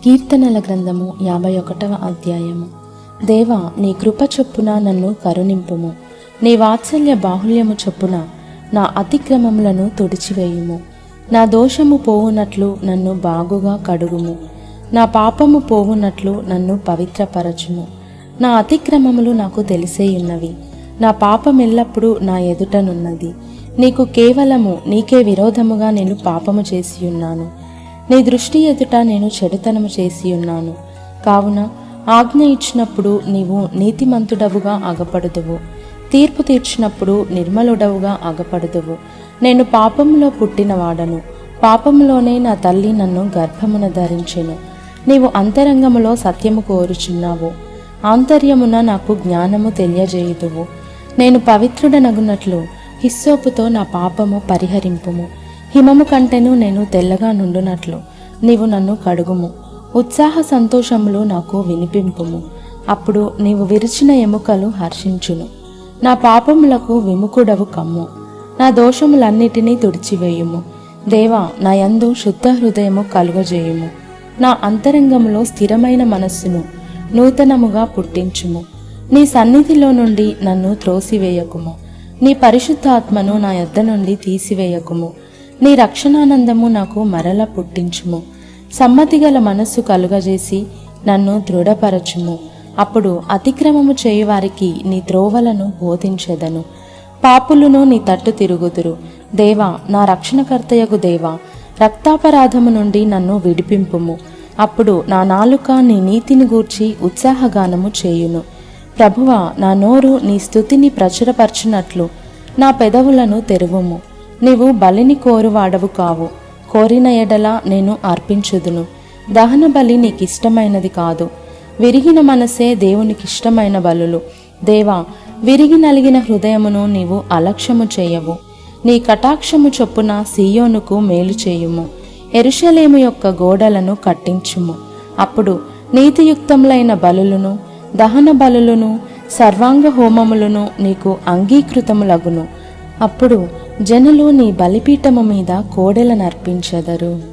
కీర్తనల గ్రంథము 51వ అధ్యాయము. దేవా, నీ కృప చొప్పున నన్ను కరుణింపుము. నీ వాత్సల్య బాహుల్యము చొప్పున నా అతిక్రమములను తుడిచివేయుము. నా దోషము పోవునట్లు నన్ను బాగుగా కడుగుము. నా పాపము పోవునట్లు నన్ను పవిత్రపరచుము. నా అతిక్రమములు నాకు తెలిసేయున్నవి. నా పాపమెల్లప్పుడూ నా ఎదుటనున్నది. నీకు కేవలము నీకే విరోధముగా నేను పాపము చేసియున్నాను. నీ దృష్టి ఎదుట నేను చెడుతనము చేసియున్నాను. కావున ఆజ్ఞ ఇచ్చినప్పుడు నీవు నీతిమంతుడవుగా అగపడుదువు. తీర్పు తీర్చినప్పుడు నిర్మలుడవుగా అగపడుదువు. నేను పాపములో పుట్టినవాడను. పాపములోనే నా తల్లి నన్ను గర్భమున ధరించెను. నీవు అంతరంగములో సత్యము కోరుచున్నావు. ఆంతర్యమున నాకు జ్ఞానము తెలియజేయుదువు. నేను పవిత్రుడనగునట్లు హిస్సోపుతో నా పాపము పరిహరింపుము. హిమము కంటెను నేను తెల్లగా నుండునట్లు నీవు నన్ను కడుగుము. ఉత్సాహ సంతోషములు నాకు వినిపింపుము. అప్పుడు నీవు విరిచిన ఎముకలు హర్షించును. నా పాపములకు విముఖుడవు కమ్ము. నా దోషములన్నిటినీ తుడిచివేయుము. దేవా, నా యందు శుద్ధ హృదయము కలుగజేయుము. నా అంతరంగములో స్థిరమైన మనస్సును నూతనముగా పుట్టించుము. నీ సన్నిధిలో నుండి నన్ను త్రోసివేయకుము. నీ పరిశుద్ధాత్మను నా యొద్ద నుండి తీసివేయకుము. నీ రక్షణానందము నాకు మరల పుట్టించుము. సమ్మతిగల మనస్సు కలుగజేసి నన్ను దృఢపరచుము. అప్పుడు అతిక్రమము చేయువారికి నీ త్రోవలను బోధించెదను. పాపులను నీ తట్టు తిరుగుదురు. దేవా, నా రక్షణకర్తయగు దేవా, రక్తాపరాధము నుండి నన్ను విడిపింపుము. అప్పుడు నా నాలుక నీ నీతిని గూర్చి ఉత్సాహగానము చేయును. ప్రభువా, నా నోరు నీ స్తుతిని ప్రచురపరచునట్లు నా పెదవులను తెరువుము. నీవు బలిని కోరువాడవు కావు. కోరిన ఎడల నేను అర్పించుదును. దహన బలి నీకిష్టమైనది కాదు. విరిగిన మనసే దేవునికిష్టమైన బలులు. దేవా, విరిగి నలిగిన హృదయమును నీవు అలక్ష్యము చేయవు. నీ కటాక్షము చొప్పున సీయోనుకు మేలు చేయుము. యెరూషలేము యొక్క గోడలను కట్టించుము. అప్పుడు నీతియుక్తములైన బలులను, దహన బలులను, సర్వాంగ హోమములను నీకు అంగీకృతములగును. అప్పుడు జనులు నీ బలిపీఠము మీద కోడెలనర్పించెదరు.